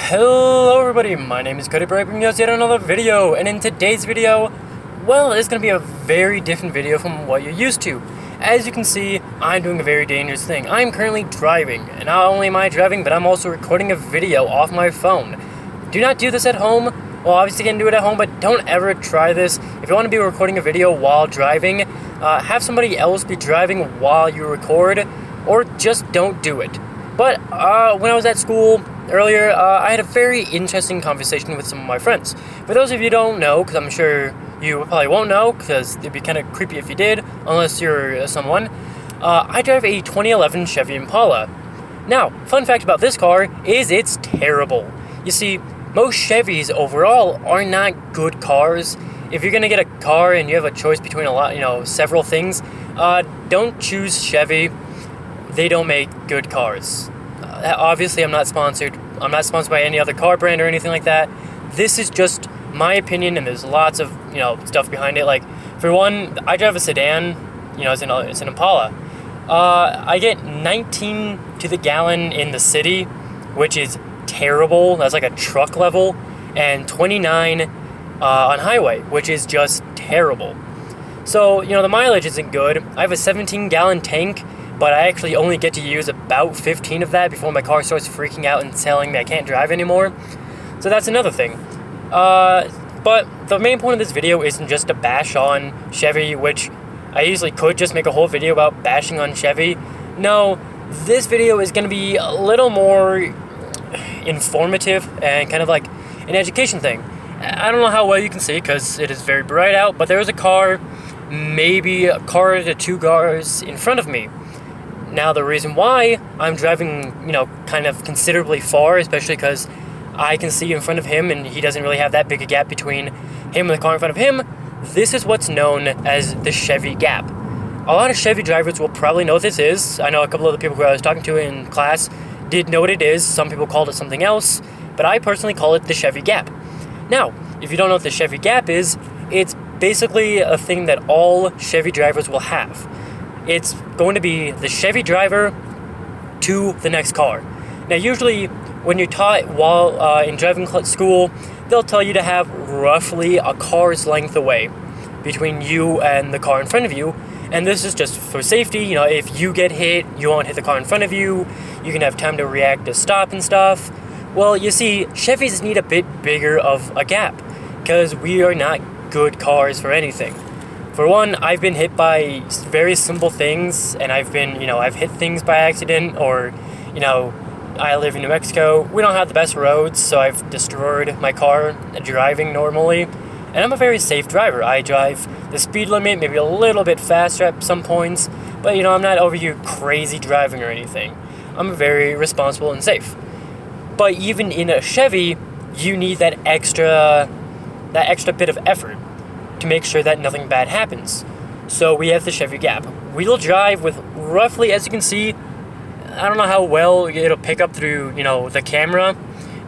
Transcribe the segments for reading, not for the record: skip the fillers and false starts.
Hello everybody, my name is Cody bringing you yet another video, and in today's video, well, it's going to be a very different video from what you're used to. As you can see, I'm doing a very dangerous thing. I'm currently driving, and not only am I driving, but I'm also recording a video off my phone. Do not do this at home. Well, obviously you can do it at home, but don't ever try this. If you want to be recording a video while driving, have somebody else be driving while you record, or just don't do it. But when I was at school earlier, I had a very interesting conversation with some of my friends. For those of you who don't know, because I'm sure you probably won't know, because it'd be kind of creepy if you did, unless you're someone, I drive a 2011 Chevy Impala. Now, fun fact about this car is it's terrible. You see, most Chevys overall are not good cars. If you're gonna get a car and you have a choice between several things, don't choose Chevy. They don't make good cars. Obviously, I'm not sponsored. I'm not sponsored by any other car brand or anything like that. This is just my opinion, and there's lots of stuff behind it. Like, for one, I drive a sedan. It's an Impala. I get 19 to the gallon in the city, which is terrible. That's like a truck level, and 29 on highway, which is just terrible. So the mileage isn't good. I have a 17-gallon tank, but I actually only get to use about 15 of that before my car starts freaking out and telling me I can't drive anymore. So that's another thing. But the main point of this video isn't just to bash on Chevy, which I easily could just make a whole video about bashing on Chevy. No, this video is going to be a little more informative and kind of like an education thing. I don't know how well you can see because it is very bright out, but there is a car, maybe a car to two cars in front of me. Now, the reason why I'm driving, kind of considerably far, especially because I can see in front of him and he doesn't really have that big a gap between him and the car in front of him, this is what's known as the Chevy Gap. A lot of Chevy drivers will probably know what this is. I know a couple of the people who I was talking to in class did know what it is. Some people called it something else, but I personally call it the Chevy Gap. Now, if you don't know what the Chevy Gap is, it's basically a thing that all Chevy drivers will have. It's going to be the Chevy driver to the next car. Now, usually when you're taught while in driving school, they'll tell you to have roughly a car's length away between you and the car in front of you. And this is just for safety. If you get hit, you won't hit the car in front of you. You can have time to react to stop and stuff. Well, you see, Chevys need a bit bigger of a gap because we are not good cars for anything. For one, I've been hit by very simple things, and I've hit things by accident, or, I live in New Mexico. We don't have the best roads, so I've destroyed my car driving normally. And I'm a very safe driver. I drive the speed limit, maybe a little bit faster at some points, but, I'm not over here crazy driving or anything. I'm very responsible and safe. But even in a Chevy, you need that extra bit of effort to make sure that nothing bad happens. So we have the Chevy Gap. We'll drive with roughly, as you can see, I don't know how well it'll pick up through, the camera,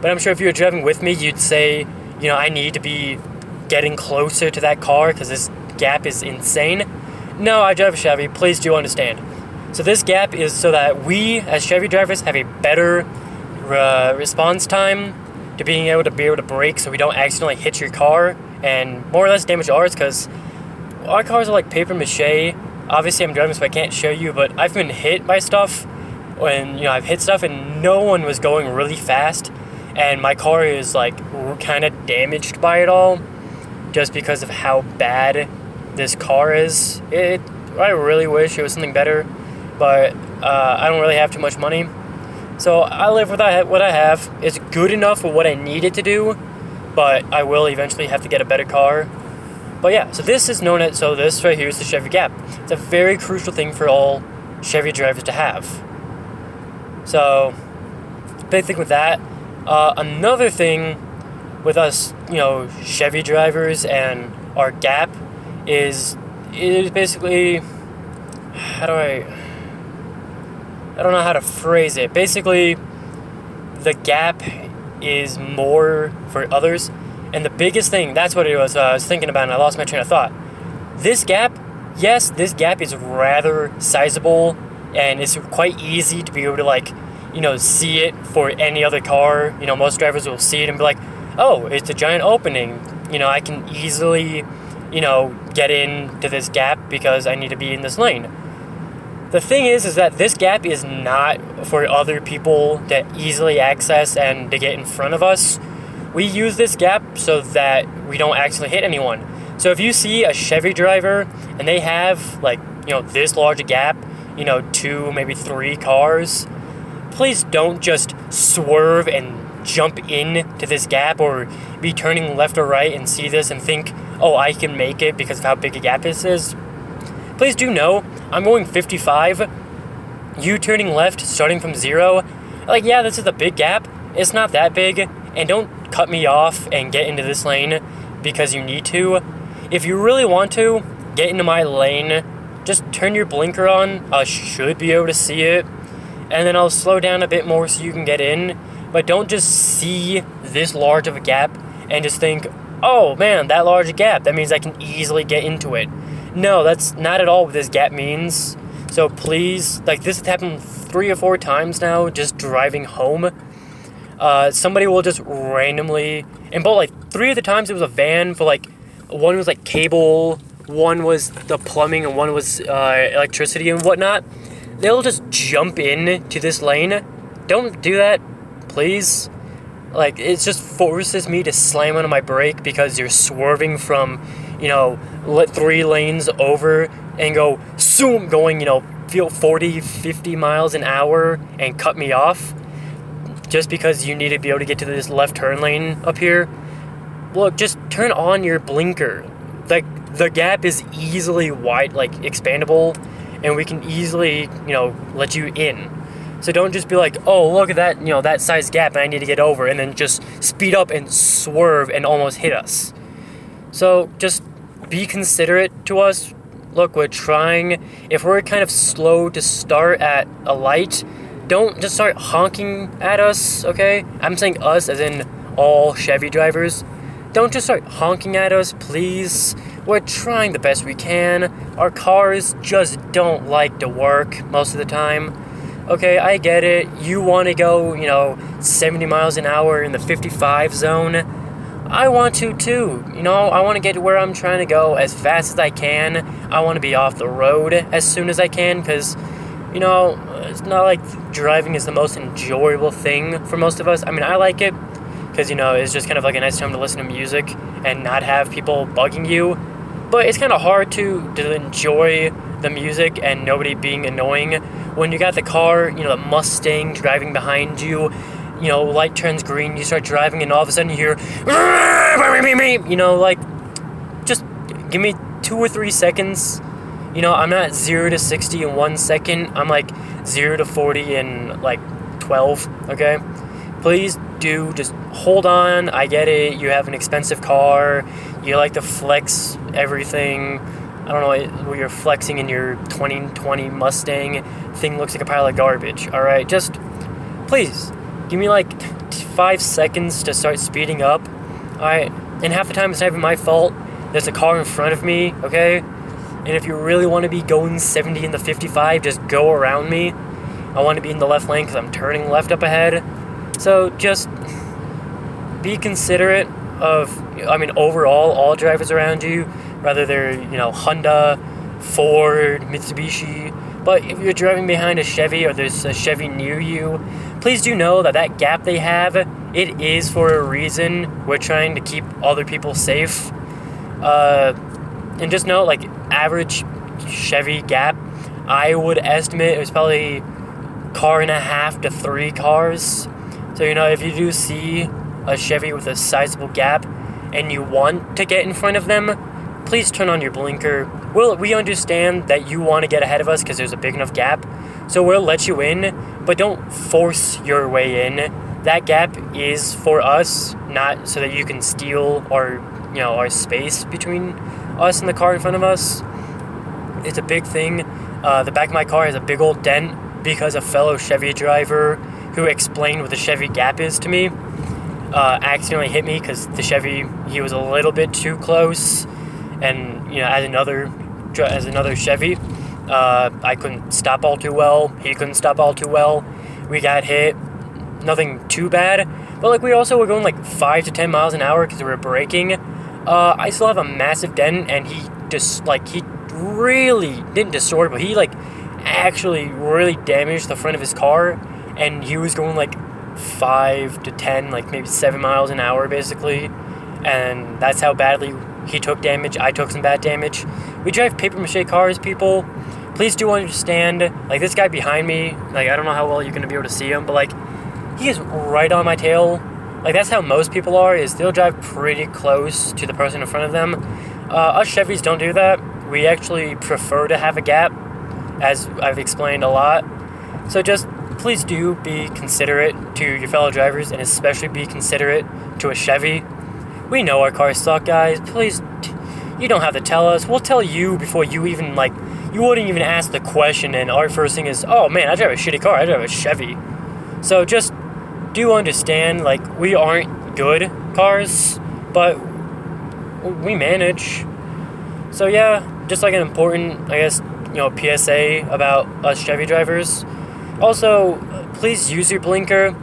but I'm sure if you were driving with me, you'd say, I need to be getting closer to that car because this gap is insane. No, I drive a Chevy. Please do understand. So this gap is so that we, as Chevy drivers, have a better response time to being able to brake so we don't accidentally hit your car and more or less damage ours, because our cars are like paper mache. Obviously I'm driving so I can't show you, but I've been hit by stuff when I've hit stuff and no one was going really fast, and my car is like kind of damaged by it all just because of how bad this car is. I really wish it was something better, but I don't really have too much money, so I live with what I have. It's good enough for what I need it to do, but I will eventually have to get a better car. But yeah, so this is known as, this right here is the Chevy Gap. It's a very crucial thing for all Chevy drivers to have. So, big thing with that. Another thing with us, Chevy drivers and our Gap is basically, I don't know how to phrase it. Basically, the Gap is more for others, and the biggest thing, that's what it was I was thinking about, and I lost my train of thought. This gap, yes, this gap is rather sizable, and it's quite easy to be able to see it for any other car. Most drivers will see it and be like, oh, it's a giant opening. I can easily, get into this gap because I need to be in this lane. The thing is that this gap is not for other people to easily access and to get in front of us. We use this gap so that we don't actually hit anyone. So if you see a Chevy driver and they have this large a gap, 2, maybe 3 cars, please don't just swerve and jump into this gap or be turning left or right and see this and think, oh, I can make it because of how big a gap this is. Please do know, I'm going 55, you turning left, starting from 0. Yeah, this is a big gap. It's not that big, and don't cut me off and get into this lane because you need to. If you really want to get into my lane, just turn your blinker on. I should be able to see it, and then I'll slow down a bit more so you can get in. But don't just see this large of a gap and just think, oh man, that large a gap, that means I can easily get into it. No, that's not at all what this gap means. So please, this has happened 3 or 4 times now, just driving home. Somebody will just randomly, and both 3 of the times it was a van for one was cable, one was the plumbing, and one was electricity and whatnot. They'll just jump in to this lane. Don't do that, please. It just forces me to slam onto my brake because you're swerving from, 3 lanes over and go, zoom, going, feel 40, 50 miles an hour and cut me off just because you need to be able to get to this left turn lane up here. Look, just turn on your blinker. The gap is easily wide, expandable, and we can easily, let you in. So don't just be like, oh, look at that, that size gap and I need to get over, and then just speed up and swerve and almost hit us. So just be considerate to us. Look, we're trying. If we're kind of slow to start at a light, don't just start honking at us, okay? I'm saying us as in all Chevy drivers. Don't just start honking at us, please. We're trying the best we can. Our cars just don't like to work most of the time. Okay, I get it. You want to go, 70 miles an hour in the 55 zone. I want to too. I want to get to where I'm trying to go as fast as I can. I want to be off the road as soon as I can because, it's not like driving is the most enjoyable thing for most of us. I mean, I like it because, it's just kind of a nice time to listen to music and not have people bugging you. But it's kind of hard to enjoy the music and nobody being annoying when you got the car, the Mustang driving behind you, light turns green, you start driving and all of a sudden you hear, just give me 2 or 3 seconds. I'm not 0 to 60 in 1 second. I'm 0 to 40 in 12, okay? Please do just hold on. I get it. You have an expensive car. You like to flex everything. I don't know, where you're flexing in your 2020 Mustang. Thing looks like a pile of garbage, all right? Just, please, give me 5 seconds to start speeding up, all right? And half the time it's not even my fault. There's a car in front of me, okay? And if you really want to be going 70 in the 55, just go around me. I want to be in the left lane because I'm turning left up ahead. So just be considerate of, overall, all drivers around you, whether they're, Honda, Ford, Mitsubishi. But if you're driving behind a Chevy or there's a Chevy near you, please do know that gap they have, it is for a reason. We're trying to keep other people safe. And just know, average Chevy Gap, I would estimate it was probably 1.5 to 3 cars. So, if you do see a Chevy with a sizable gap and you want to get in front of them, please turn on your blinker. We understand that you want to get ahead of us because there's a big enough gap, so we'll let you in, but don't force your way in. That gap is for us, not so that you can steal our space between us and the car in front of us. It's a big thing. The back of my car has a big old dent because a fellow Chevy driver who explained what the Chevy Gap is to me accidentally hit me because the Chevy, he was a little bit too close, and as another Chevy, I couldn't stop all too well. He couldn't stop all too well. we got hit. Nothing too bad, but like we also were going like 5 to 10 miles an hour because we were braking. I still have a massive dent, and he really didn't destroy, but he like actually really damaged the front of his car, and he was going like 5 to 10, like maybe 7 miles an hour basically, and that's how badly he took damage. I took some bad damage. We drive paper mache cars, people. Please do understand, like this guy behind me, like I don't know how well you're gonna be able to see him, but like he is right on my tail. Like that's how most people are, is they'll drive pretty close to the person in front of them. Us Chevys don't do that. We actually prefer to have a gap, as I've explained a lot. So just please do be considerate to your fellow drivers, and especially be considerate to a Chevy. We know our cars suck, guys. Please, you don't have to tell us. We'll tell you before you even, like, you wouldn't even ask the question, and our first thing is, oh man, I drive a shitty car. I drive a Chevy. So just do understand, like, we aren't good cars, but we manage. So yeah, just like an important, I guess, PSA about us Chevy drivers. Also, please use your blinker.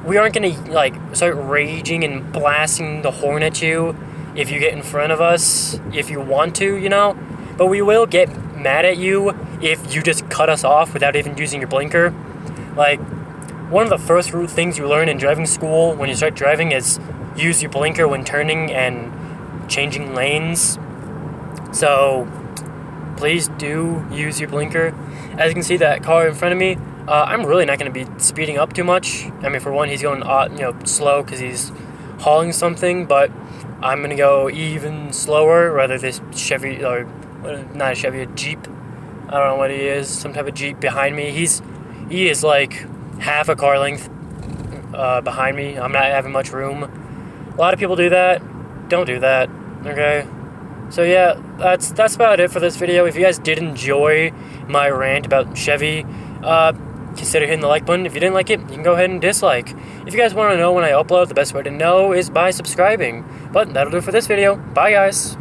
We aren't gonna like start raging and blasting the horn at you if you get in front of us, if you want to, but we will get mad at you if you just cut us off without even using your blinker. Like, one of the first things you learn in driving school when you start driving is use your blinker when turning and changing lanes. So please do use your blinker. As you can see, that car in front of me, I'm really not going to be speeding up too much. I mean, for one, he's going slow because he's hauling something, but I'm going to go even slower. Rather this Chevy, or not a Chevy, a Jeep. I don't know what he is, some type of Jeep behind me. He is like half a car length behind me. I'm not having much room. A lot of people do that. Don't do that, okay? So yeah, that's about it for this video. If you guys did enjoy my rant about Chevy, consider hitting the like button. If you didn't like it, you can go ahead and dislike. If you guys want to know when I upload, the best way to know is by subscribing. But that'll do it for this video. Bye, guys.